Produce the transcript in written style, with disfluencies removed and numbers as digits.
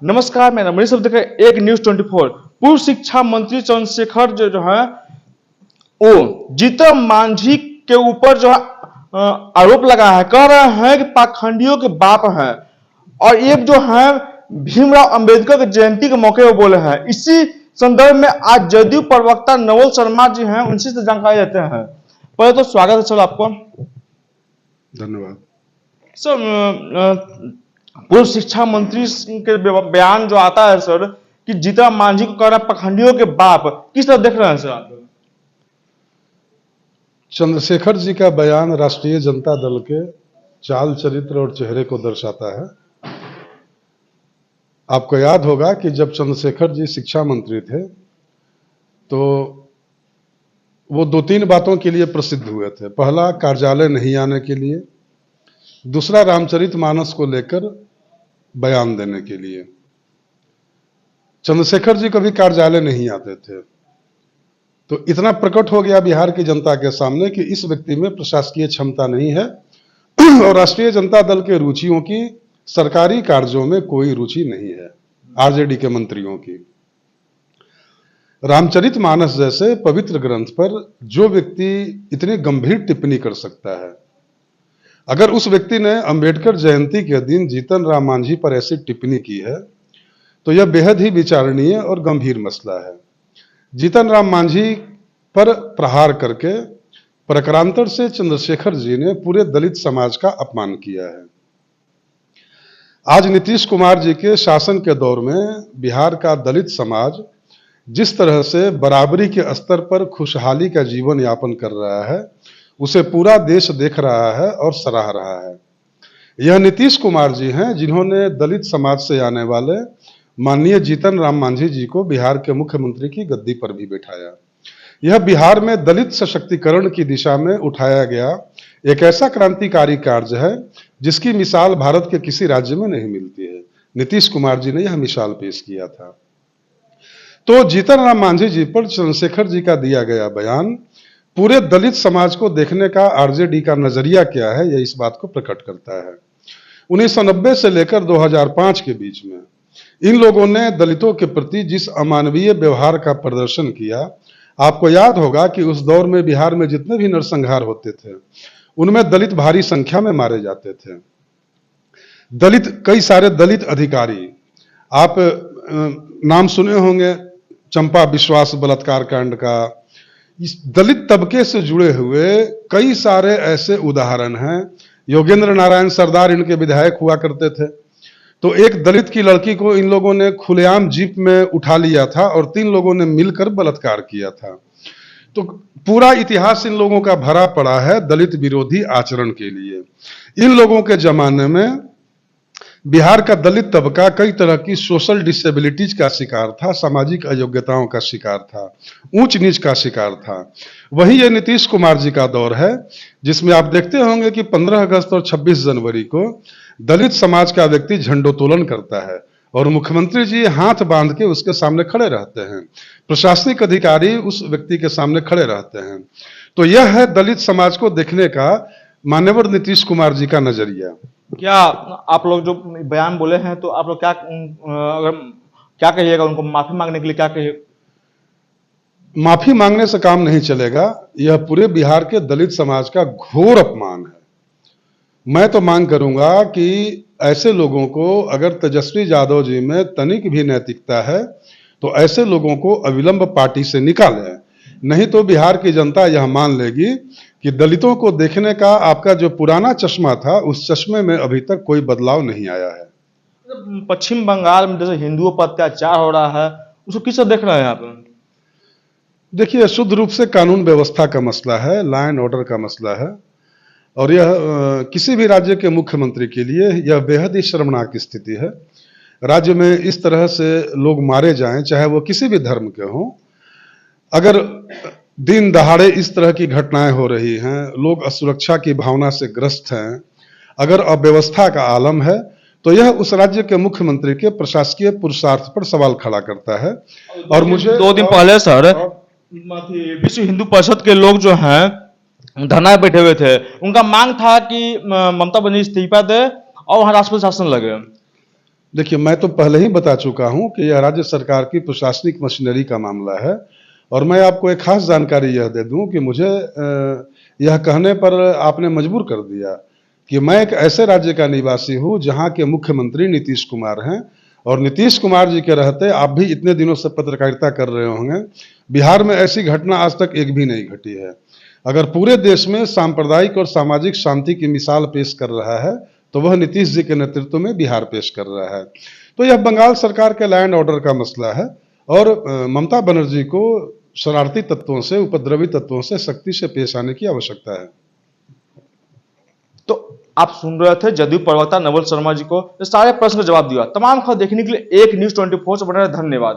नमस्कार, मैं रमणीश देख रहे हैं एक न्यूज 24। पूर्व शिक्षा मंत्री चंद्रशेखर जो है वो जीतन मांझी के ऊपर जो है आरोप लगा है, कह रहे हैं कि पाखंडियों के बाप है। और एक जो है भीमराव अंबेडकर की जयंती के मौके पर बोले हैं। इसी संदर्भ में आज जदयू प्रवक्ता नवल शर्मा जी हैं, उनसे जानकारी लेते हैं। पहले तो स्वागत है सर आपको। धन्यवाद सर, पूर्व शिक्षा मंत्री के बयान जो आता है सर कि जीतन मांझी को कह रहा है पखंडियों के बाप, किस तरह देख रहे हैं सर आप? चंद्रशेखर जी का बयान राष्ट्रीय जनता दल के चाल चरित्र और चेहरे को दर्शाता है। आपको याद होगा कि जब चंद्रशेखर जी शिक्षा मंत्री थे तो वो 2-3 बातों के लिए प्रसिद्ध हुए थे। पहला, कार्यालय नहीं आने के लिए। दूसरा, रामचरितमानस को लेकर बयान देने के लिए। चंद्रशेखर जी कभी कार्यालय नहीं आते थे, तो इतना प्रकट हो गया बिहार की जनता के सामने कि इस व्यक्ति में प्रशासकीय क्षमता नहीं है और राष्ट्रीय जनता दल के रुचियों की सरकारी कार्यों में कोई रुचि नहीं है, आरजेडी के मंत्रियों की। रामचरितमानस जैसे पवित्र ग्रंथ पर जो व्यक्ति इतनी गंभीर टिप्पणी कर सकता है, अगर उस व्यक्ति ने अंबेडकर जयंती के दिन जीतन राम मांझी पर ऐसी टिप्पणी की है तो यह बेहद ही विचारणीय और गंभीर मसला है। जीतन राम मांझी पर प्रहार करके प्रकारांतर से चंद्रशेखर जी ने पूरे दलित समाज का अपमान किया है। आज नीतीश कुमार जी के शासन के दौर में बिहार का दलित समाज जिस तरह से बराबरी के स्तर पर खुशहाली का जीवन यापन कर रहा है, उसे पूरा देश देख रहा है और सराह रहा है। यह नीतीश कुमार जी हैं जिन्होंने दलित समाज से आने वाले माननीय जीतन राम मांझी जी को बिहार के मुख्यमंत्री की गद्दी पर भी बैठाया। यह बिहार में दलित सशक्तिकरण की दिशा में उठाया गया एक ऐसा क्रांतिकारी कार्य है जिसकी मिसाल भारत के किसी राज्य में नहीं मिलती है। नीतीश कुमार जी ने यह मिसाल पेश किया था। तो जीतन राम मांझी जी पर चंद्रशेखर जी का दिया गया बयान पूरे दलित समाज को देखने का आरजेडी का नजरिया क्या है, यह इस बात को प्रकट करता है। 1990 से लेकर 2005 के बीच में इन लोगों ने दलितों के प्रति जिस अमानवीय व्यवहार का प्रदर्शन किया, आपको याद होगा कि उस दौर में बिहार में जितने भी नरसंहार होते थे उनमें दलित भारी संख्या में मारे जाते थे। दलित, कई सारे दलित अधिकारी, आप नाम सुने होंगे चंपा विश्वास बलात्कार कांड का। इस दलित तबके से जुड़े हुए कई सारे ऐसे उदाहरण हैं। योगेंद्र नारायण सरदार इनके विधायक हुआ करते थे। तो एक दलित की लड़की को इन लोगों ने खुलेआम जीप में उठा लिया था और 3 लोगों ने मिलकर बलात्कार किया था। तो पूरा इतिहास इन लोगों का भरा पड़ा है दलित विरोधी आचरण के लिए। इन लोगों के जमाने में बिहार का दलित तबका कई तरह की सोशल डिसेबिलिटीज का शिकार था, सामाजिक अयोग्यताओं का शिकार था, ऊंच नीच का शिकार था। वही ये नीतीश कुमार जी का दौर है जिसमें आप देखते होंगे कि 15 अगस्त और 26 जनवरी को दलित समाज का व्यक्ति झंडोत्तोलन करता है और मुख्यमंत्री जी हाथ बांध के उसके सामने खड़े रहते हैं, प्रशासनिक अधिकारी उस व्यक्ति के सामने खड़े रहते हैं। तो यह है दलित समाज को देखने का मान्यवर नीतीश कुमार जी का नजरिया। क्या आप लोग जो बयान बोले हैं तो आप लोग क्या कहिएगा उनको माफी मांगने के लिए? क्या कहिए? माफी मांगने से काम नहीं चलेगा। यह पूरे बिहार के दलित समाज का घोर अपमान है। मैं तो मांग करूंगा कि ऐसे लोगों को, अगर तेजस्वी यादव जी में तनिक भी नैतिकता है तो ऐसे लोगों को अविलंब पार्टी से निकालें, नहीं तो बिहार की जनता यह मान लेगी कि दलितों को देखने का आपका जो पुराना चश्मा था उस चश्मे में अभी तक कोई बदलाव नहीं आया है। पश्चिम बंगाल में जैसे हिंदुओं पर अत्याचार हो रहा है, उसको किस तरह देख रहे हैं आप? देखिए, शुद्ध रूप से कानून व्यवस्था का मसला है, लॉ एंड ऑर्डर का मसला है और यह किसी भी राज्य के मुख्यमंत्री के लिए यह बेहद ही शर्मनाक स्थिति है। राज्य में इस तरह से लोग मारे जाएं, चाहे वो किसी भी धर्म के हों। अगर दिन दहाड़े इस तरह की घटनाएं हो रही हैं, लोग असुरक्षा की भावना से ग्रस्त हैं, अगर अव्यवस्था का आलम है तो यह उस राज्य के मुख्यमंत्री के प्रशासकीय पुरुषार्थ पर सवाल खड़ा करता है। और मुझे 2 दिन पहले सर विश्व हिंदू परिषद के लोग जो हैं धरना बैठे हुए थे, उनका मांग था कि ममता बनर्जी इस्तीफा दे और वहां राष्ट्रपति शासन लगे। देखिए, मैं तो पहले ही बता चुका हूं कि यह राज्य सरकार की प्रशासनिक मशीनरी का मामला है। और मैं आपको एक खास जानकारी यह दे दूं कि मुझे यह कहने पर आपने मजबूर कर दिया कि मैं एक ऐसे राज्य का निवासी हूं जहां के मुख्यमंत्री नीतीश कुमार हैं। और नीतीश कुमार जी के रहते आप भी इतने दिनों से पत्रकारिता कर रहे होंगे, बिहार में ऐसी घटना आज तक एक भी नहीं घटी है। अगर पूरे देश में सांप्रदायिक और सामाजिक शांति की मिसाल पेश कर रहा है तो वह नीतीश जी के नेतृत्व में बिहार पेश कर रहा है। तो यह बंगाल सरकार के लैंड ऑर्डर का मसला है और ममता बनर्जी को शरारती तत्वों से, उपद्रवी तत्वों से सख्ती से पेश आने की आवश्यकता है। तो आप सुन रहे थे जदयू प्रवक्ता नवल शर्मा जी को, इस सारे प्रश्न का जवाब दिया। तमाम खबर देखने के लिए एक न्यूज़ 24 से बने रहे। धन्यवाद।